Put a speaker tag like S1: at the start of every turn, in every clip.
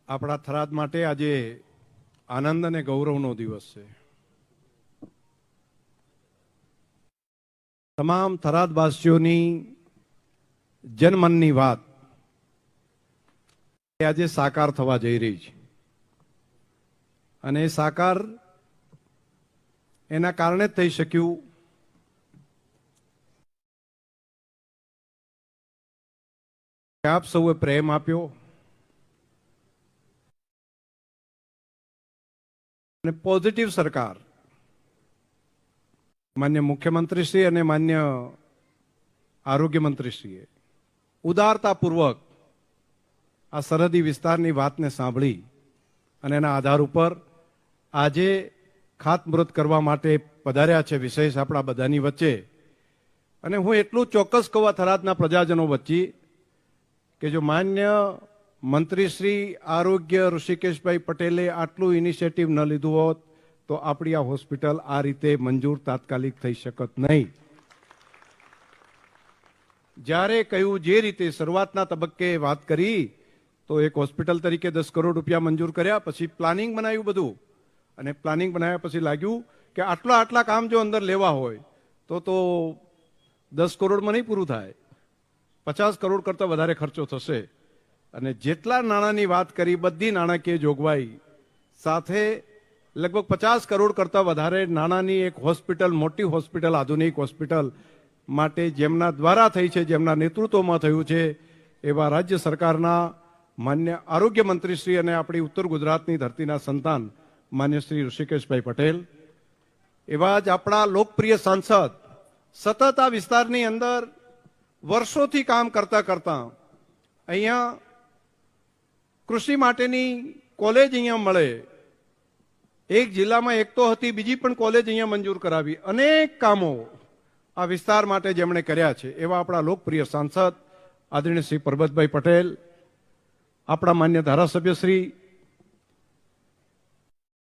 S1: આપણા થરાદ માટે આજે આનંદ અને ગૌરવનો દિવસ છે. તમામ થરાદવાસીઓની જનમનની વાત આજે સાકાર થવા જઈ રહી છે અને એ સાકાર એના કારણે જ થઈ શક્યું કે આપ સૌએ પ્રેમ આપ્યો અને પોઝિટિવ સરકાર માન્ય મુખ્યમંત્રીશ્રી અને માન્ય આરોગ્ય મંત્રીશ્રીએ ઉદારતાપૂર્વક આ સરહદી વિસ્તારની વાતને સાંભળી અને એના આધાર ઉપર આજે ખાતમુહૂર્ત કરવા માટે પધાર્યા છે વિશેષ આપણા બધાની વચ્ચે. અને હું એટલું ચોક્કસ કહું થરાદના પ્રજાજનો વચ્ચે કે જો માન્ય મંત્રી શ્રી આરોગ્ય ઋષિકેશભાઈ પટેલે આટલું ઇનિશિયેટિવ ન લીધું હોત તો આપણી આ હોસ્પિટલ આ રીતે મંજૂર તાત્કાલિક થઈ શકત નહીં. જ્યારે કહ્યું જે રીતે શરૂઆતના તબક્કે વાત કરી તો એક હોસ્પિટલ તરીકે 10 કરોડ રૂપિયા મંજૂર કર્યા, પછી પ્લાનિંગ બનાવ્યું બધું અને પ્લાનિંગ બનાવ્યા પછી લાગ્યું કે આટલા કામ જો અંદર લેવા હોય તો 10 કરોડમાં નહીં પૂરું થાય, 50 કરોડ કરતાં વધારે ખર્ચો થશે. અને જેટલા નાણાંની વાત કરી બધી નાણાકીય જોગવાઈ સાથે લગભગ 50 કરોડ કરતાં વધારે નાણાંની એક હોસ્પિટલ, મોટી હોસ્પિટલ, આધુનિક હોસ્પિટલ માટે જેમના દ્વારા થઈ છે, જેમના નેતૃત્વમાં થયું છે એવા રાજ્ય સરકારના માન્ય આરોગ્ય મંત્રીશ્રી અને આપણી ઉત્તર ગુજરાતની ધરતીના સંતાન માન્ય શ્રી ઋષિકેશભાઈ પટેલ, એવા જ આપણા લોકપ્રિય સાંસદ સતત આ વિસ્તારની અંદર વર્ષોથી કામ કરતા અહીંયા કૃષિ માટેની કોલેજ અહીંયા મળે, એક જિલ્લામાં એક તો હતી, બીજી પણ કોલેજ અહીંયા મંજૂર કરાવી, અનેક કામો આ વિસ્તાર માટે જેમણે કર્યા છે એવા આપણા લોકપ્રિય સાંસદ આદરણીય શ્રી પરબતભાઈ પટેલ, આપણા માન્ય ધારાસભ્ય શ્રી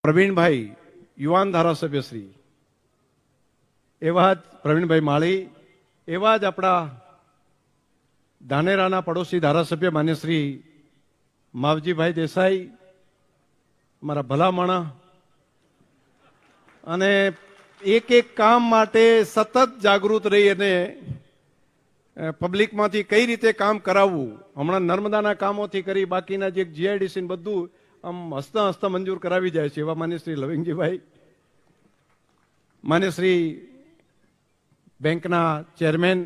S1: પ્રવીણભાઈ, યુવાન ધારાસભ્ય શ્રી એવા જ પ્રવીણભાઈ માળી, એવા જ આપણા ધાનેરાના પડોશી ધારાસભ્ય માન્ય શ્રી માવજીભાઈ દેસાઈ, મારા ભલા માણસ, અને એક કામ માટે સતત જાગૃત રહી અને પબ્લિકમાંથી કઈ રીતે કામ કરાવવું. હમણાં નર્મદાના કામોથી કરી બાકીના જે જીઆઈડીસી બધું આમ હસતા મંજૂર કરાવી જાય છે એવા માન્ય શ્રી લવિંગજીભાઈ, માન્ય શ્રી બેંકના ચેરમેન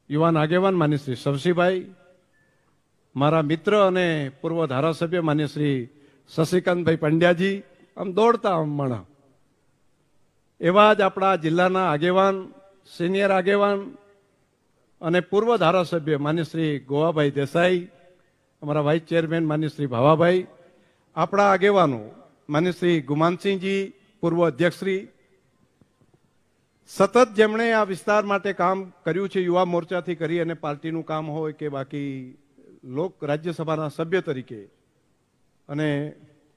S1: યુવાન આગેવાન માન્ય શ્રી શવસીભાઈ, મારા મિત્ર અને પૂર્વ ધારાસભ્ય માન્ય શ્રી શશિકાંતભાઈ પંડ્યાજી, આમ દોડતા માણા, એવા જ આપણા જિલ્લાના આગેવાન, સિનિયર આગેવાન અને પૂર્વ ધારાસભ્ય માન્ય શ્રી ગોવાભાઈ દેસાઈ, અમારા વાઇસ ચેરમેન માન્ય શ્રી ભાવાભાઈ, આપણા આગેવાનો માન્ય શ્રી ગુમાનસિંહજી, પૂર્વ અધ્યક્ષશ્રી, સતત જેમણે આ વિસ્તાર માટે કામ કર્યું છે યુવા મોરચાથી કરી અને પાર્ટીનું કામ હોય કે બાકી રાજ્યસભાના સભ્ય તરીકે, અને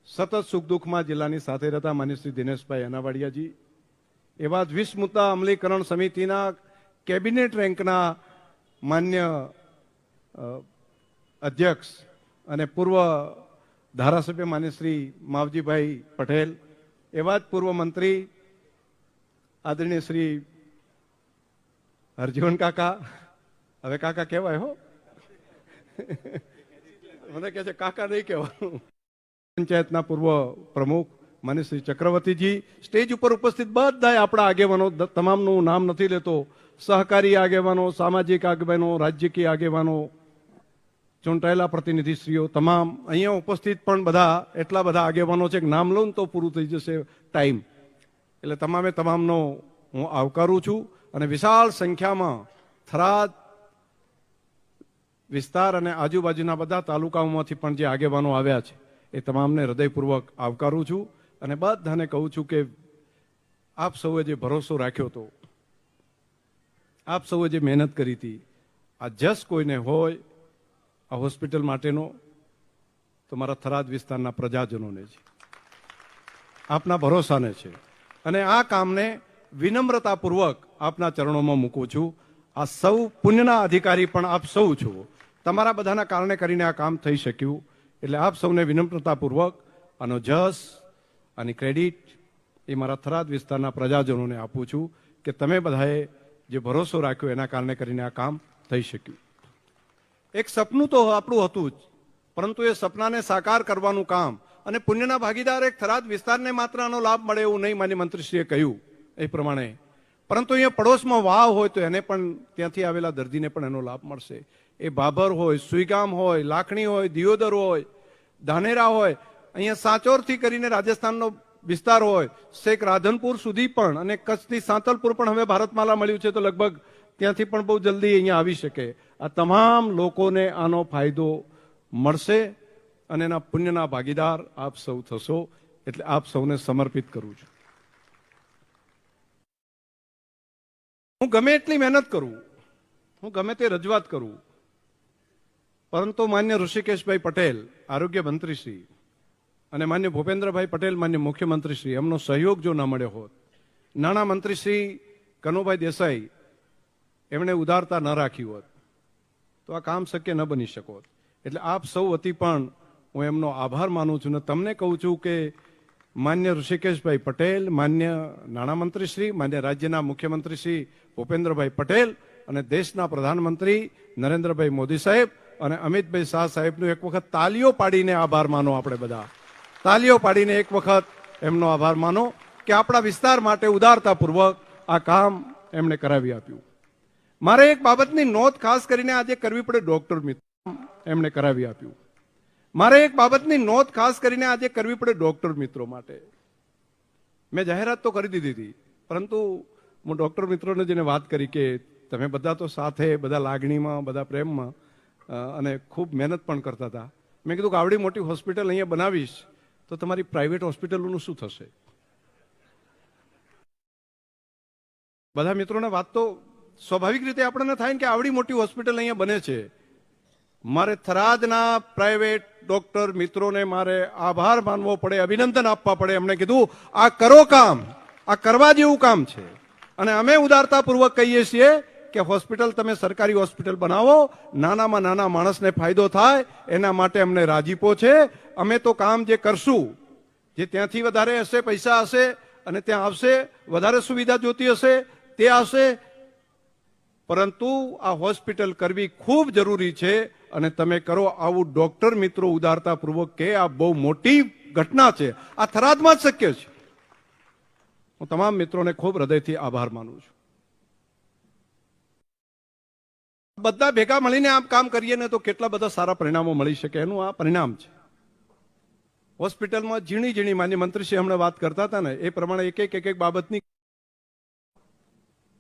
S1: સતત સુખ દુઃખમાં જિલ્લાની સાથે રહેતા માન્ય શ્રી દિનેશભાઈ અનાવાડિયાજી, એવા જ 20 મુદ્દા અમલીકરણ સમિતિના કેબિનેટ રેન્કના માન્ય અધ્યક્ષ અને પૂર્વ ધારાસભ્ય માન્ય શ્રી માવજીભાઈ પટેલ, એવા જ પૂર્વ મંત્રી આદરણીય શ્રી હરજીવન કાકા, હવે કાકા કહેવાય હો, મને કહે છે કાકા નહીં કહેવાનું, પંચાયતના પૂર્વ પ્રમુખ માન્ય શ્રી ચક્રવર્તીજી, સ્ટેજ ઉપર ઉપસ્થિત બધા આપણા આગેવાનો, તમામનું નામ નથી લેતો, સહકારી આગેવાનો, સામાજિક આગેવાનો, રાજકીય આગેવાનો, ચૂંટાયેલા પ્રતિનિધિશ્રીઓ, તમામ અહીંયા ઉપસ્થિત પણ બધા એટલા બધા આગેવાનો છે કે નામ લઉં તો પૂરું થઈ જશે ટાઈમ, એટલે તમામનો હું આવકારું છું. અને વિશાળ સંખ્યામાં થરાદ વિસ્તાર અને આજુબાજુના બધા તાલુકાઓમાંથી પણ જે આગેવાનો આવ્યા છે એ તમામને હૃદયપૂર્વક આવકારું છું અને બધાને કહું છું કે આપ સૌએ જે ભરોસો રાખ્યો હતો, આપ સૌએ જે મહેનત કરી હતી, આ જસ કોઈને હોય આ હોસ્પિટલ માટેનો તો મારા થરાદ વિસ્તારના પ્રજાજનોને છે, આપના ભરોસાને છે. અને આ કામને વિનમ્રતાપૂર્વક આપના ચરણોમાં મૂકું છું. આ સૌ પુણ્યના અધિકારી પણ આપ સૌ છો, તમારા બધાના કારણે કરીને આ કામ થઈ શક્યું એટલે આપ સૌને વિનમ્રતાપૂર્વક આનો જસ, આની ક્રેડિટ એ મારા થરાદ વિસ્તારના પ્રજાજનોને આપું છું કે તમે બધાએ જે ભરોસો રાખ્યો એના કારણે કરીને આ કામ થઈ શક્યું. એક સપનું તો આપણું હતું જ, પરંતુ એ સપનાને સાકાર કરવાનું કામ અને પુણ્યના ભાગીદાર એક થરાદ વિસ્તારને માત્ર આનો લાભ મળે એવું નહીં માન્ય મંત્રીશ્રીએ કહ્યું એ પ્રમાણે, પરંતુ અહીંયા પડોશમાં વાવ હોય તો એને પણ ત્યાંથી આવેલા દર્દીને પણ એનો લાભ મળશે. એ બાબર હોય, સુઈગામ હોય, લાખણી હોય, દિયોદર હોય, ધાનેરા હોય, અહીંયા સાંચોરથી કરીને રાજસ્થાનનો વિસ્તાર હોય, શેખ રાધનપુર સુધી પણ, અને કચ્છથી સાંતલપુર પણ હવે ભારતમાલા મળ્યું છે તો લગભગ ત્યાંથી પણ બહુ જલ્દી અહીંયા આવી શકે. આ તમામ લોકોને આનો ફાયદો મળશે અને એના પુણ્યના ભાગીદાર આપ સૌ થશો. એટલે આપ સૌને સમર્પિત કરું છું. હું ગમે એટલી મહેનત કરું, હું ગમે તે રજૂઆત કરું, પરંતુ માન્ય ઋષિકેશભાઈ પટેલ આરોગ્ય મંત્રીશ્રી અને માન્ય ભૂપેન્દ્રભાઈ પટેલ માન્ય મુખ્યમંત્રીશ્રી એમનો સહયોગ જો ન મળ્યો હોત, નાણાં મંત્રીશ્રી કનુભાઈ દેસાઈ એમણે ઉદારતા ન રાખી હોત તો આ કામ શક્ય ન બની શકોત. એટલે આપ સૌ વતી પણ હું એમનો આભાર માનું છું ને તમને કહું છું કે માન્ય ઋષિકેશભાઈ પટેલ, માન્ય નાણામંત્રીશ્રી, માન્ય રાજ્યના મુખ્યમંત્રીશ્રી ભૂપેન્દ્રભાઈ પટેલ અને દેશના પ્રધાનમંત્રી નરેન્દ્રભાઈ મોદી સાહેબ અને અમિતભાઈ શાહ સાહેબનો એક વખત તાલીઓ પાડીને આભાર માનો. આપણે બધા તાલીઓ પાડીને એક વખત એમનો આભાર માનો કે આપણા વિસ્તાર માટે ઉદારતાપૂર્વક આ કામ એમણે કરાવી આપ્યું. મારે એક બાબતની નોંધ ખાસ કરીને આજે કરવી પડે ડોક્ટર મિત્રો, એમણે કરાવી આપ્યું. મારે એક બાબતની નોંધ ખાસ કરીને આજે કરવી પડે ડોક્ટર મિત્રો માટે. મેં જાહેરાત તો કરી દીધી હતી, પરંતુ હું ડોક્ટર મિત્રોને જેને વાત કરી કે તમે બધા તો સાથે, બધા લાગણીમાં, બધા પ્રેમમાં અને ખૂબ મહેનત પણ કરતા હતા. મેં કીધું કે આવડી મોટી હોસ્પિટલ અહીંયા બનાવીશ તો તમારી પ્રાઇવેટ હોસ્પિટલોનું શું થશે? બધા મિત્રોને વાત તો સ્વાભાવિક રીતે આપણને થાય ને કે આવડી મોટી હોસ્પિટલ અહીંયા બને છે. મારે થરાદના પ્રાઇવેટ ડોક્ટર મિત્રોને મારે આભાર માનવો પડે, અભિનંદન આપવા પડે. એમણે કીધું આ કરો કામ, આ કરવા જેવું કામ છે. અને અમે ઉદારતાપૂર્વક કહીએ છીએ કે હોસ્પિટલ તમે સરકારી હોસ્પિટલ બનાવો, નાનામાં નાના માણસને ફાયદો થાય એના માટે અમને રાજીપો છે. અમે તો કામ જે કરશું, જે ત્યાંથી વધારે હશે, પૈસા હશે અને ત્યાં આવશે, વધારે સુવિધા જોતી હશે તે આવશે, પરંતુ આ હોસ્પિટલ કરવી ખૂબ જરૂરી છે અને તમે કરો. આવું ડોક્ટર મિત્રો ઉદારતાપૂર્વક કે આ બહુ મોટી ઘટના છે, આ થરાદમાં જ શક્ય છે. હું તમામ મિત્રોને ખૂબ હૃદયથી આભાર માનું છું. બધા ભેગા મળીને આમ કામ કરીએ ને તો કેટલા બધા સારા પરિણામો મળી શકે, એનું આ પરિણામ છે. હોસ્પિટલમાં ઝીણી ઝીણી, માન્ય મંત્રીશ્રી હમણાં વાત કરતા હતા ને એ પ્રમાણે એક એક બાબતની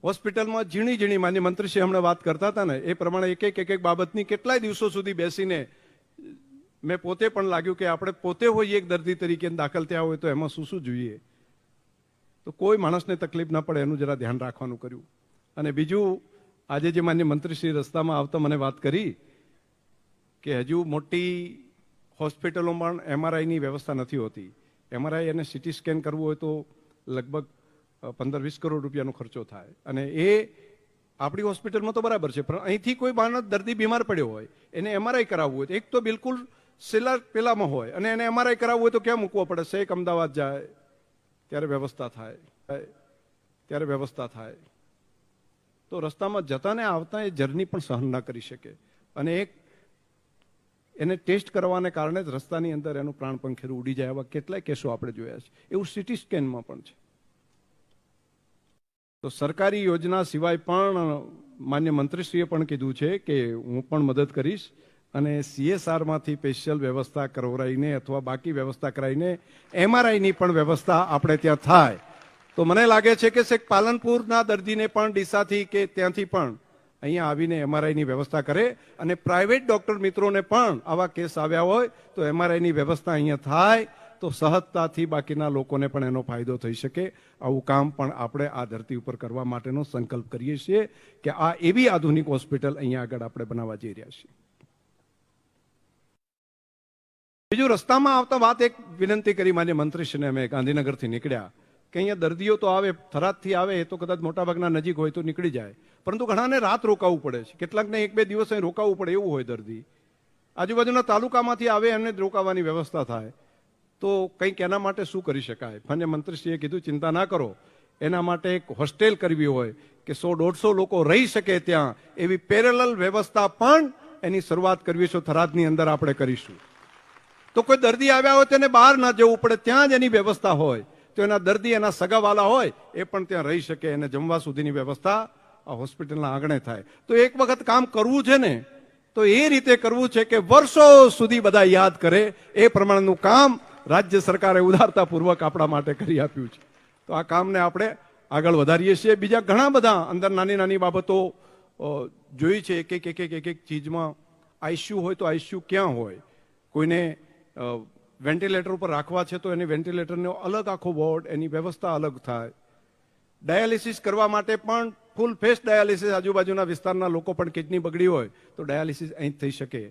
S1: હોસ્પિટલમાં ઝીણી ઝીણી, માન્ય મંત્રીશ્રી હમણાં વાત કરતા હતા ને એ પ્રમાણે એક એક બાબતની કેટલાય દિવસો સુધી બેસીને મેં પોતે પણ લાગ્યું કે આપણે પોતે હોઈએ એક દર્દી તરીકે દાખલ થયા હોય તો એમાં શું શું જોઈએ, તો કોઈ માણસને તકલીફ ના પડે એનું જરા ધ્યાન રાખવાનું કર્યું. અને બીજું, આજે જે માન્ય મંત્રીશ્રી રસ્તામાં આવતા મને વાત કરી કે હજુ મોટી હોસ્પિટલોમાં MRIની વ્યવસ્થા નથી હોતી. MRI અને CT સ્કેન કરવું હોય તો લગભગ 15-20 કરોડ રૂપિયાનો ખર્ચો થાય. અને એ આપણી હોસ્પિટલમાં તો બરાબર છે, પણ અહીંથી કોઈ માણસ દર્દી બીમાર પડ્યો હોય એને MRI કરાવવું હોય તો એક તો બિલકુલ સેલા પેલામાં હોય અને એને MRI કરાવવું હોય તો ક્યાં મૂકવો પડે? શેખ અમદાવાદ જાય ત્યારે વ્યવસ્થા થાય. તો રસ્તામાં જતા ને આવતા એ જર્ની પણ સહન ના કરી શકે અને એને ટેસ્ટ કરવાને કારણે જ રસ્તાની અંદર એનું પ્રાણ પંખેરું ઉડી જાય. એવા કેટલાય કેસો આપણે જોયા છે. એવું CT સ્કેનમાં પણ છે. તો સરકારી યોજના સિવાય પણ માન્ય મંત્રીશ્રીએ પણ કીધું છે કે હું પણ મદદ કરીશ અને CSRમાંથી સ્પેશિયલ વ્યવસ્થા કરાવીને અથવા બાકી વ્યવસ્થા કરાવીને MRIની પણ વ્યવસ્થા આપણે ત્યાં થાય. તો મને લાગે છે કે શેખ પાલનપુરના દર્દીને પણ ડીસાથી કે ત્યાંથી પણ અહીંયા આવીને MRIની વ્યવસ્થા કરે અને પ્રાઇવેટ ડોક્ટર મિત્રોને પણ આવા કેસ આવ્યા હોય તો MRIની વ્યવસ્થા અહીંયા થાય તો સહજતાથી બાકીના લોકોને પણ એનો ફાયદો થઈ શકે. આવું કામ પણ આપણે આ ધરતી ઉપર કરવા માટેનો સંકલ્પ કરીએ છીએ કે આ એવી આધુનિક હોસ્પિટલ અહીંયા આગળ આપણે બનાવવા જઈ રહ્યા છીએ. બીજું, રસ્તામાં આવતા વાત એક વિનંતી કરી માન્ય મંત્રીશ્રીને. અમે ગાંધીનગરથી નીકળ્યા કે અહીંયા દર્દીઓ તો આવે, થરાદથી આવે એ તો કદાચ મોટાભાગના નજીક હોય તો નીકળી જાય, પરંતુ ઘણાને રાત રોકાવું પડે છે, કેટલાકને 1-2 દિવસ અહીં રોકાવું પડે એવું હોય દર્દી. આજુબાજુના તાલુકામાંથી આવે એમને જ રોકાવાની વ્યવસ્થા થાય તો કંઈક એના માટે શું કરી શકાય. માન્ય મંત્રીશ્રીએ કીધું ચિંતા ના કરો, એના માટે એક હોસ્ટેલ કરવી હોય કે 100-150 લોકો રહી શકે ત્યાં એવી પેરેલલ વ્યવસ્થા પણ એની શરૂઆત કરવી છે થરાદની અંદર આપણે કરીશું. તો કોઈ દર્દી આવ્યા હોય તેને બહાર ના જવું પડે, ત્યાં જ એની વ્યવસ્થા હોય તો એના દર્દી એના સગાવાલા હોય એ પણ ત્યાં રહી શકે, એને જમવા સુધીની વ્યવસ્થા આ હોસ્પિટલના આંગણે થાય. તો એક વખત કામ કરવું છે ને તો એ રીતે કરવું છે કે વર્ષો સુધી બધા યાદ કરે એ પ્રમાણેનું કામ રાજ્ય સરકારે ઉદારતાપૂર્વક આપણા માટે કરી આપ્યું છે. તો આ કામને આપણે આગળ વધારીએ છીએ. બીજા ઘણા બધા અંદર નાની નાની બાબતો જોઈ છે. એક ચીજમાં આઈસીયુ હોય તો આઈસીયુ ક્યાં હોય, કોઈને વેન્ટિલેટર ઉપર રાખવા છે તો એની વેન્ટિલેટરનો અલગ આખો વોર્ડ, એની વ્યવસ્થા અલગ થાય. ડાયાલિસિસ કરવા માટે પણ ફૂલ ફેસ ડાયાલિસિસ, આજુબાજુના વિસ્તારના લોકો પણ કિડની બગડી હોય તો ડાયાલિસિસ અહીં થઈ શકે.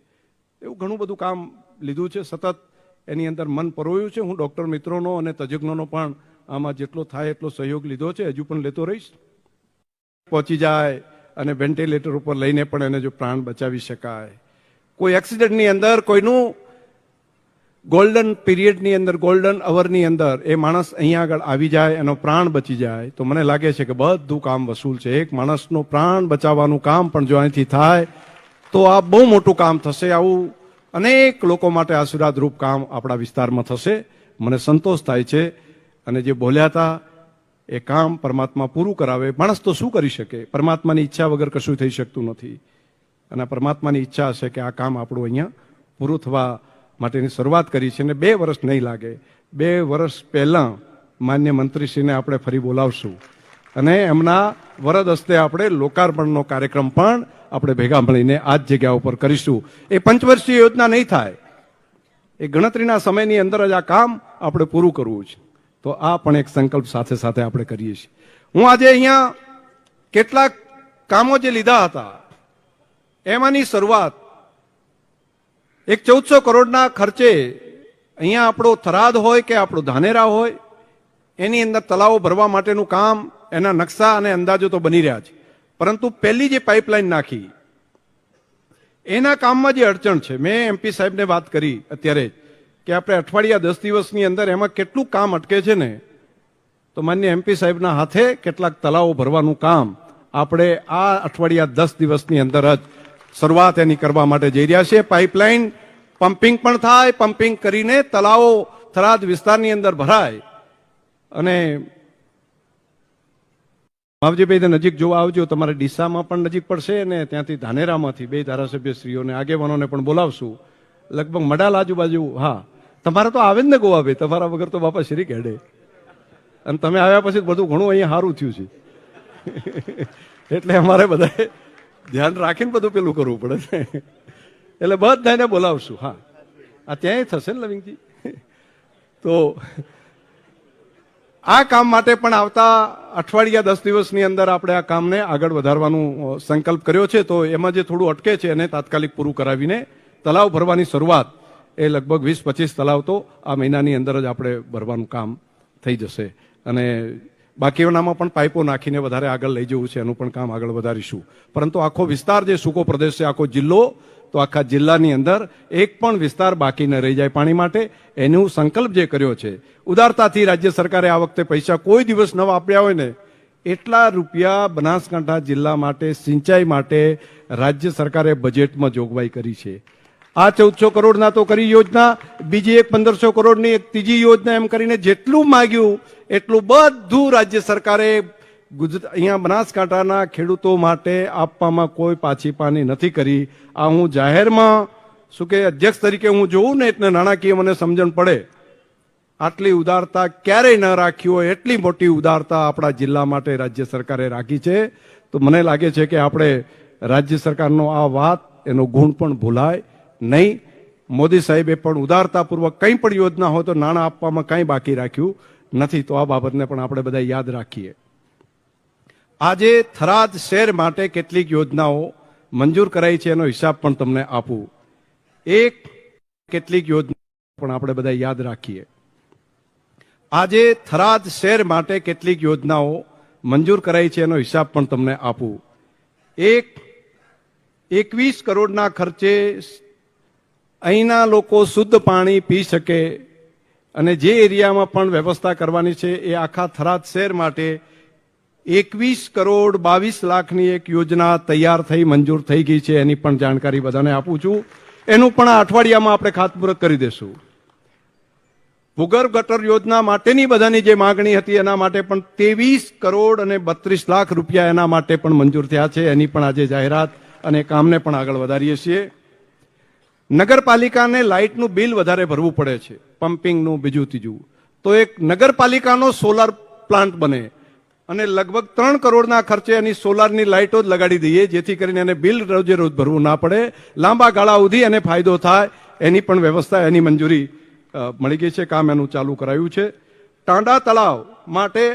S1: એવું ઘણું બધું કામ લીધું છે, સતત એની અંદર મન પરોવ્યું છે. હું ડૉક્ટર મિત્રોનો અને તજજ્ઞોનો પણ આમાં જેટલો થાય એટલો સહયોગ લીધો છે, હજુ પણ લેતો રહીશ. પહોંચી જાય અને વેન્ટિલેટર ઉપર લઈને પણ એને જો પ્રાણ બચાવી શકાય. કોઈ એક્સિડન્ટની અંદર કોઈનું ગોલ્ડન પીરિયડની અંદર, ગોલ્ડન અવરની અંદર એ માણસ અહીંયા આગળ આવી જાય, એનો પ્રાણ બચી જાય તો મને લાગે છે કે બધું કામ વસૂલ છે. એક માણસનો પ્રાણ બચાવવાનું કામ પણ જો અહીંથી થાય તો આ બહુ મોટું કામ થશે. આવું અનેક લોકો માટે આશીર્વાદરૂપ કામ આપણા વિસ્તારમાં થશે. મને સંતોષ થાય છે. અને જે બોલ્યા હતા એ કામ પરમાત્મા પૂરું કરાવે. માણસ તો શું કરી શકે, પરમાત્માની ઈચ્છા વગર કશું થઈ શકતું નથી. અને પરમાત્માની ઈચ્છા હશે કે આ કામ આપણું અહીંયા પૂરું થવા માટેની શરૂઆત કરી છે. અને 2 વર્ષ નહીં લાગે. 2 વર્ષ પહેલા માન્ય મંત્રીશ્રીને આપણે ફરી બોલાવશું અને એમના વરદ હસ્તે આપણે લોકાર્પણનો કાર્યક્રમ પણ આપણે ભેગા મળીને આ જ જગ્યા ઉપર કરીશું. એ પંચવર્ષીય યોજના નહીં થાય, એ ગણતરીના સમયની અંદર જ આ કામ આપણે પૂરું કરવું છે. તો આ પણ એક સંકલ્પ સાથે સાથે આપણે કરીએ છીએ. હું આજે અહીંયા કેટલાક કામો જે લીધા હતા એમાંની શરૂઆત એક 1400 કરોડના ખર્ચે અહીંયા આપણો થરાદ હોય કે આપણો ધાનેરા હોય એની અંદર તળાવો ભરવા માટેનું કામ, એના નકશા અને અંદાજો તો બની રહ્યા છે. પરંતુ પહેલી જે પાઇપલાઇન નાખી એના કામમાં જે અડચણ છે, મેં એમપી સાહેબને વાત કરી અત્યારે કે આપણે અઠવાડિયા 10 દિવસની અંદર એમાં કેટલું કામ અટકે છે ને, તો માન્ય એમપી સાહેબના હાથે કેટલાક તળાવો ભરવાનું કામ આપણે આ અઠવાડિયા 10 દિવસની અંદર જ શરૂઆત એની કરવા માટે જઈ રહ્યા છે. પાઇપલાઇન પમ્પિંગ પણ થાય, પમ્પિંગ કરીને તળાવો થરાદ વિસ્તારની અંદર ભરાય. અને માવજીભાઈ નજીક જોવા આવજો, તમારે ડીસામાં પણ નજીક પડશે અને ત્યાંથી ધાનેરામાંથી 2 ધારાસભ્યશ્રીઓને આગેવાનોને પણ બોલાવશું. લગભગ મડાલ આજુબાજુ. હા, તમારે તો આવે જ ને ગોવા ભાઈ, તમારા વગર તો બાપા શરીક હેડે. અને તમે આવ્યા પછી બધું ઘણું અહીંયા સારું થયું છે. એટલે અમારે બધાએ ધ્યાન રાખીને બધું પેલું કરવું પડે ને. એટલે બધાને બોલાવશું. હા, આ ત્યાંય થશે ને લવિંગજી. તો આ કામ માટે પણ આવતા અઠવાડિયા 10 દિવસની અંદર આપણે આ કામને આગળ વધારવાનો સંકલ્પ કર્યો છે. તો એમાં જે થોડું અટકે છે એને તાત્કાલિક પૂરું કરાવીને તળાવ ભરવાની શરૂઆત, એ લગભગ 20-25 તળાવ તો આ મહિનાની અંદર જ આપણે ભરવાનું કામ થઈ જશે. અને બાકીઓનામાં પણ પાઇપો નાખીને વધારે આગળ લઈ જવું છે, એનું પણ કામ આગળ વધારીશું. પરંતુ આખો વિસ્તાર જે સૂકો પ્રદેશ છે, આખો જિલ્લો, તો આખા જિલ્લાની અંદર એક પણ વિસ્તાર બાકી ન રહી જાય પાણી માટે, એનું સંકલ્પ જે કર્યો છે ઉદારતાથી રાજ્ય સરકારે આ વખતે પૈસા કોઈ દિવસ ન વાપર્યા હોય ને એટલા રૂપિયા બનાસકાંઠા જિલ્લા માટે સિંચાઈ માટે રાજ્ય સરકારે બજેટમાં જોગવાઈ કરી છે. આ 1400 કરોડના તો કરી યોજના, બીજી એક 1500 કરોડની એક ત્રીજી યોજના, એમ કરીને જેટલું માંગ્યું એટલું બધું રાજ્ય સરકારે અહીંયા બનાસકાંઠાના ખેડૂતો માટે આપવામાં કોઈ પાછી પાની નથી કરી. આ હું જાહેરમાં શું કે અધ્યક્ષ તરીકે હું જોઉં ને એટલે નાણાકીય મને સમજણ પડે. આટલી ઉદારતા ક્યારેય ન રાખી હોય એટલી મોટી ઉદારતા આપણા જિલ્લા માટે રાજ્ય સરકારે રાખી છે. તો મને લાગે છે કે આપણે રાજ્ય સરકારનો આ વાત, એનો ગુણ પણ ભૂલાય નહીં. મોદી સાહેબે પણ ઉદારતાપૂર્વક કંઈ પણ યોજના હોય તો નાણાં આપવામાં કંઈ બાકી રાખ્યું નથી. તો આ બાબતને પણ આપણે બધા યાદ રાખીએ. આજે થરાદ શહેર માટે કેટલીક યોજનાઓ મંજૂર કરાઈ છે, એનો હિસાબ પણ તમને આપું. કેટલીક યોજના પણ આપણે બધા યાદ રાખીએ. આજે થરાદ શહેર માટે કેટલીક યોજનાઓ મંજૂર કરાઈ છે, એનો હિસાબ પણ તમને આપું. 21 કરોડના ખર્ચે અહીંના લોકો શુદ્ધ પાણી પી શકે અને જે એરિયામાં પણ વ્યવસ્થા કરવાની છે એ આખા થરાદ શહેર માટે 21 કરોડ 22 લાખની એક યોજના તૈયાર થઈ મંજૂર થઈ ગઈ છે. એની પણ જાણકારી બધાને આપું છું. એનું પણ આ અઠવાડિયામાં આપણે ખાતમુહૂર્ત કરી દેશું. ભૂગર્ભ ગટર યોજના માટેની બધાની જે માંગણી હતી એના માટે પણ 23 કરોડ અને 32 લાખ રૂપિયા એના માટે પણ મંજૂર થયા છે. એની પણ આજે જાહેરાત અને કામને પણ આગળ વધારીએ છીએ. નગરપાલિકાને લાઇટનું બિલ વધારે ભરવું પડે છે, પમ્પિંગનું બીજું ત્રીજું, તો એક નગરપાલિકાનો સોલાર પ્લાન્ટ બને અને લગભગ 3 કરોડના ખર્ચે એની સોલારની લાઇટો જ લગાડી દઈએ, જેથી કરીને એને બિલ રોજે રોજ ભરવું ના પડે, લાંબા ગાળા સુધી એને ફાયદો થાય. એની પણ વ્યવસ્થા, એની મંજૂરી મળી ગઈ છે. કામ એનું ચાલુ કરાયું છે. ટાંડા તળાવ માટે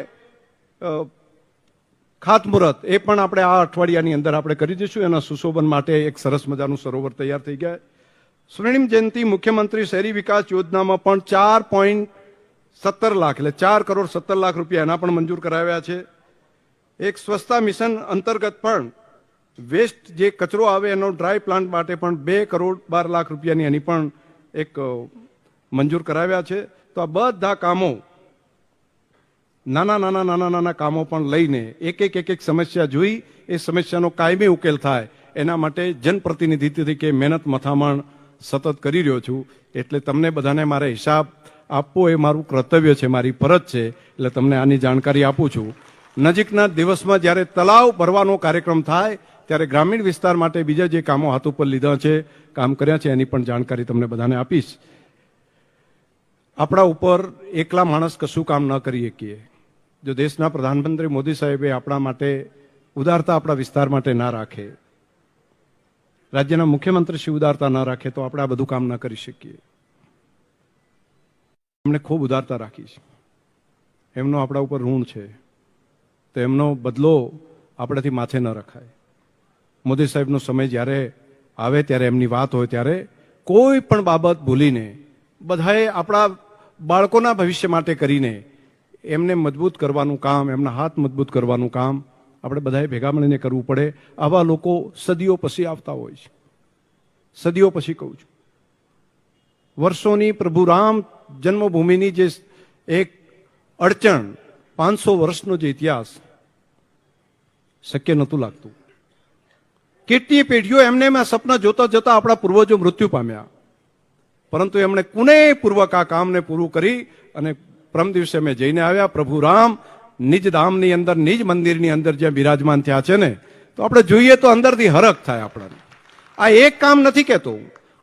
S1: ખાતમુહૂર્ત એ પણ આપણે આ અઠવાડિયાની અંદર આપણે કરી દઈશું. એના સુશોભન માટે એક સરસ મજાનું સરોવર તૈયાર થઈ ગયા. સ્વર્ણિમ જયંતિ મુખ્યમંત્રી શહેરી વિકાસ યોજનામાં પણ 4.17 લાખ એટલે 4 કરોડ 17 લાખ રૂપિયા એના પણ મંજૂર કરાવ્યા છે. એક સ્વચ્છતા મિશન અંતર્ગત પણ વેસ્ટ જે કચરો આવે એનો ડ્રાય પ્લાન્ટ માટે પણ 2 કરોડ 12 લાખ રૂપિયાની એની પણ એક મંજૂર કરાવ્યા છે. તો આ બધા કામો નાના કામો પણ લઈને એક સમસ્યા જોઈ એ સમસ્યાનો કાયમી ઉકેલ થાય એના માટે જનપ્રતિનિધિ તરીકે મહેનત મથામણ સતત કરી રહ્યો છું. એટલે તમને બધાને મારે હિસાબ આપવો એ મારું કર્તવ્ય છે, મારી ફરજ છે. એટલે તમને આની જાણકારી આપું છું. નજીકના દિવસમાં જ્યારે તળાવ ભરવાનો કાર્યક્રમ થાય ત્યારે ગ્રામીણ વિસ્તાર માટે બીજા જે કામો હાથ ઉપર લીધા છે, કામ કર્યા છે, એની પણ જાણકારી તમને બધાને આપીશ. આપણા ઉપર એકલા માણસ કશું કામ ન કરી શકીએ. જો દેશના પ્રધાનમંત્રી મોદી સાહેબે આપણા માટે ઉદારતા આપણા વિસ્તાર માટે ના રાખે, રાજ્યના મુખ્યમંત્રી શ્રી ઉદારતા ના રાખે, તો આપણે આ બધું કામ ના કરી શકીએ. એમણે ખૂબ ઉદારતા રાખી છે. એમનો આપણા ઉપર ઋણ છે, તો એમનો બદલો આપણાથી માથે ન રખાય. મોદી સાહેબનો સમય જ્યારે આવે ત્યારે એમની વાત હોય ત્યારે કોઈ પણ બાબત ભૂલીને બધાએ આપણા બાળકોના ભવિષ્ય માટે કરીને એમને મજબૂત કરવાનું કામ, એમના હાથ મજબૂત કરવાનું કામ આપણે બધાએ ભેગા મળીને કરવું પડે. આવા લોકો સદીઓ પછી આવતા હોય છે. સદીઓ પછી કહું છું, વર્ષોની પ્રભુ રામ જન્મભૂમિની જે એક અડચણ, 500 વર્ષનો જે ઇતિહાસ, શક્ય નહોતું લાગતું. કેટલીય પેઢીઓ એમને મેં સપના જોતા જોતા આપણા પૂર્વજો મૃત્યુ પામ્યા, પરંતુ એમણે કુનેહપૂર્વક આ કામને પૂરું કરી અને પરમ દિવસે અમે જઈને આવ્યા. પ્રભુ રામ નિજ ધામની અંદર, નિજ મંદિરની અંદર જ્યાં બિરાજમાન થયા છે ને, તો આપણે જોઈએ તો અંદરથી હરખ થાય આપણને. આ એક કામ નથી કહેતો,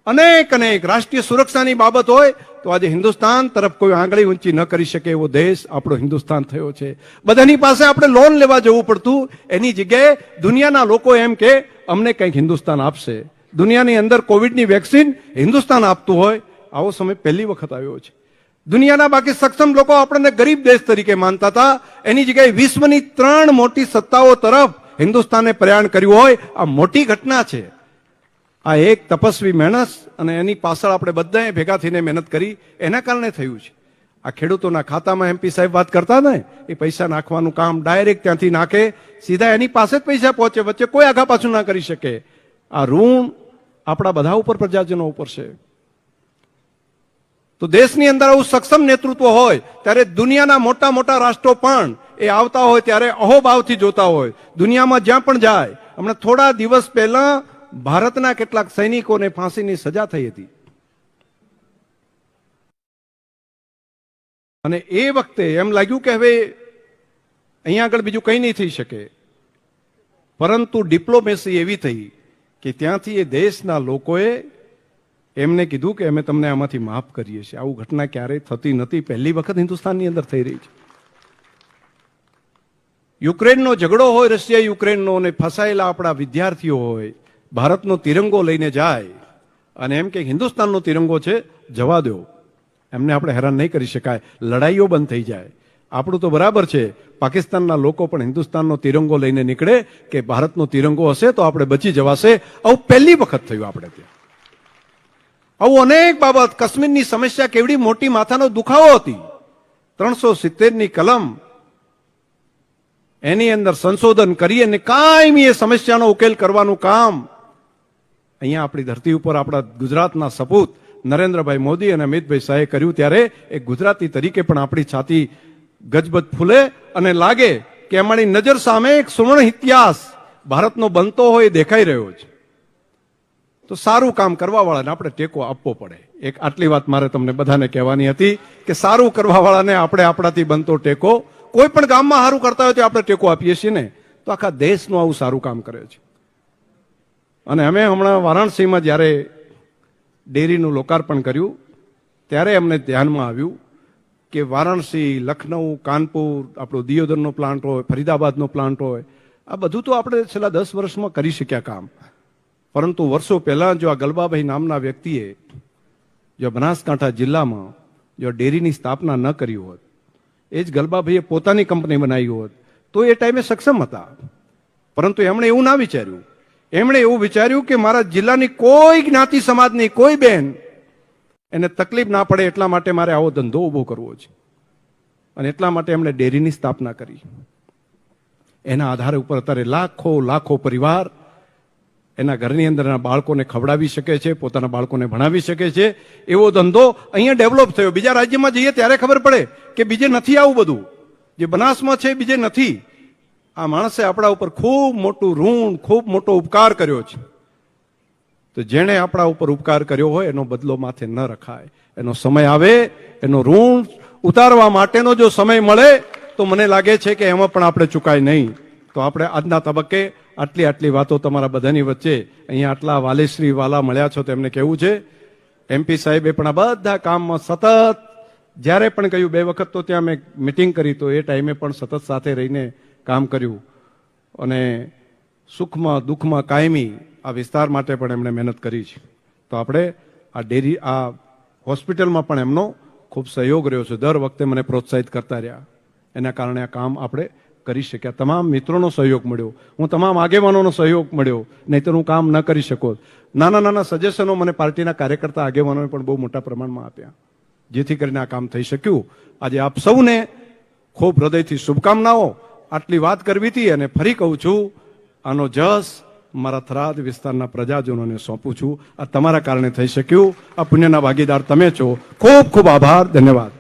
S1: અનેક રાષ્ટ્રીય સુરક્ષાની બાબત હોય તો આજે હિન્દુસ્તાન તરફ કોઈ આંગળી ઊંચી ન કરી શકે એવો દેશ આપણો હિન્દુસ્તાન થયો છે. બધાની પાસે આપણે લોન લેવા જવું પડતું, એની જગ્યાએ દુનિયાના લોકો એમ કે અમને કંઈક હિન્દુસ્તાન આપશે. દુનિયાની અંદર કોવિડની વેક્સિન હિન્દુસ્તાન આપતું હોય, આવો સમય પહેલી વખત આવ્યો છે. દુનિયાના બાકી સક્ષમ લોકો આપણને ગરીબ દેશ તરીકે માનતા હતા, એની જગ્યાએ વિશ્વની 3 મોટી સત્તાઓ તરફ હિન્દુસ્તાને પ્રયાણ કર્યું હોય, આ મોટી ઘટના છે. આ એક તપસ્વી મહેનત અને એની પાછળ આપણે બધાએ ભેગા થઈને મહેનત કરી, એના કારણે થયું છે. આ ખેડૂતોના ખાતામાં એમપી સાહેબ વાત કરતા ને, એ પૈસા નાખવાનું કામ ડાયરેક્ટ ત્યાંથી નાખે, સીધા એની પાસે જ પૈસા પહોંચે, વચ્ચે કોઈ આગા પાછું ના કરી શકે. આ ઋણ આપણા બધા ઉપર, પ્રજાજનો ઉપર છે. તો દેશની અંદર આવું સક્ષમ નેતૃત્વ હોય ત્યારે દુનિયાના મોટા મોટા રાષ્ટ્રો પણ એ આવતા હોય ત્યારે અહોભાવથી જોતા હોય. દુનિયામાં જ્યાં પણ જાય, હમણાં થોડા દિવસ પહેલા ભારતના કેટલાક સૈનિકોને ફાંસીની સજા થઈ હતી, અને એ વખતે એમ લાગ્યું કે હવે અહીંયા આગળ બીજું કંઈ નહીં થઈ શકે, પરંતુ ડિપ્લોમેસી એવી થઈ કે ત્યાંથી એ દેશના લોકોએ એમને કીધું કે અમે તમને આમાંથી માફ કરીએ છીએ. આવું ઘટના ક્યારેય થતી નથી, પહેલી વખત હિન્દુસ્તાનની અંદર થઈ રહી છે. યુક્રેનનો ઝઘડો હોય, રશિયા યુક્રેનનો, અને ફસાયેલા આપણા વિદ્યાર્થીઓ હોય, ભારતનો તિરંગો લઈને જાય અને એમ કે હિન્દુસ્તાનનો તિરંગો છે, જવા દો, એમને આપણે હેરાન નહીં કરી શકાય, લડાઈઓ બંધ થઈ જાય. આપણું તો બરાબર છે, પાકિસ્તાનના લોકો પણ હિન્દુસ્તાનનો તિરંગો લઈને નીકળે કે ભારતનો તિરંગો હશે તો આપણે બચી જવાશે. આવું પહેલી વખત થયું આપણે ત્યાં. આવું અનેક બાબત, કાશ્મીરની સમસ્યા કેવડી મોટી માથાનો દુખાવો હતી, 370ની કલમ એની અંદર સંશોધન કરી અને કાયમી એ સમસ્યાનો ઉકેલ કરવાનું કામ અહીંયા આપણી ધરતી ઉપર આપણા ગુજરાતના સપૂત નરેન્દ્રભાઈ મોદી અને અમિતભાઈ શાહે કર્યું ત્યારે એક ગુજરાતી તરીકે પણ આપણી છાતી ગજબજ ફૂલે અને લાગે કે અમારી નજર સામે એક સુવર્ણ ઇતિહાસ ભારતનો બનતો હોય દેખાઈ રહ્યો છે. તો સારું કામ કરવાવાળાને આપણે ટેકો આપવો પડે. એક આટલી વાત મારે તમને બધાને કહેવાની હતી કે સારું કરવાવાળાને આપણે આપણાથી બનતો ટેકો, કોઈ પણ ગામમાં સારું કરતા હોય તો આપણે ટેકો આપીએ છીએ ને, તો આખા દેશનું આવું સારું કામ કરે છે. અને અમે હમણાં વારાણસીમાં જ્યારે ડેરીનું લોકાર્પણ કર્યું ત્યારે અમને ધ્યાનમાં આવ્યું કે વારાણસી, લખનઉ, કાનપુર, આપણો દિયોદરનો પ્લાન્ટ હોય, ફરીદાબાદનો પ્લાન્ટ હોય, આ બધું તો આપણે છેલ્લા 10 વર્ષમાં કરી શક્યા કામ. પરંતુ વર્ષો પહેલા જો આ ગલબાભાઈ નામના વ્યક્તિએ જો બનાસકાંઠા જિલ્લામાં જો ડેરીની સ્થાપના ન કરી હોત, એ જ ગલબાભાઈએ પોતાની કંપની બનાવી હોત, તો એ ટાઈમે સક્ષમ હતા. પરંતુ એમણે એવું ના વિચાર્યું. એમણે એવું વિચાર્યું કે મારા જિલ્લાની કોઈ જ્ઞાતિ સમાજની કોઈ બેન એને તકલીફ ના પડે એટલા માટે મારે આવો ધંધો ઊભો કરવો છે. અને એટલા માટે એમણે ડેરીની સ્થાપના કરી. એના આધારે ઉપર અત્યારે લાખો પરિવાર એના ઘરની અંદર એના બાળકોને ખવડાવી શકે છે, પોતાના બાળકોને ભણાવી શકે છે. એવો ધંધો અહીંયા ડેવલપ થયો. બીજા રાજ્યમાં જઈએ ત્યારે ખબર પડે કે બીજે નથી આવું બધું, જે બનાસમાં છે બીજે નથી. આ માણસે આપણા ઉપર ખૂબ મોટું ઋણ, ખૂબ મોટો ઉપકાર કર્યો છે. તો જેણે આપણા ઉપર ઉપકાર કર્યો હોય એનો બદલો માથે ન રખાય. એનો સમય આવે, એનો ઋણ ઉતારવા માટેનો જો સમય મળે તો મને લાગે છે કે એમાં પણ આપણે ચૂકાય નહીં. તો આપણે આજના તબક્કે આટલી વાતો તમારા બધાની વચ્ચે અહીંયા આટલા વાલેશ્રી વાલા મળ્યા છો તેમને કહેવું છે, MP સાહેબે પણ આ બધા કામમાં સતત જ્યારે પણ કહ્યું, 2 વખત તો ત્યાં મેં મિટિંગ કરી તો એ ટાઈમે પણ સતત સાથે રહીને કામ કર્યું. અને સુખમાં દુઃખમાં કાયમી આ વિસ્તાર માટે પણ એમણે મહેનત કરી છે. તો આપણે આ ડેરી, આ હોસ્પિટલમાં પણ એમનો ખૂબ સહયોગ રહ્યો છે. દર વખતે મને પ્રોત્સાહિત કરતા રહ્યા. એના કારણે આ કામ આપણે કરી શક્યા. તમામ મિત્રોનો સહયોગ મળ્યો, હું તમામ આગેવાનોનો સહયોગ મળ્યો, નહીંતર હું કામ ન કરી શકો. નાના સજેશનો મને પાર્ટીના કાર્યકર્તા આગેવાનોએ પણ બહુ મોટા પ્રમાણમાં આપ્યા, જેથી કરીને આ કામ થઈ શક્યું. આજે આપ સૌને ખૂબ હૃદયથી શુભકામનાઓ. આટલી વાત કરવી હતી અને ફરી કહું છું, આનો જસ મારા થરાદ વિસ્તારના પ્રજાજનોને સોંપું છું. આ તમારા કારણે થઈ શક્યું. આ પુણ્યના ભાગીદાર તમે છો. ખૂબ ખૂબ આભાર. ધન્યવાદ.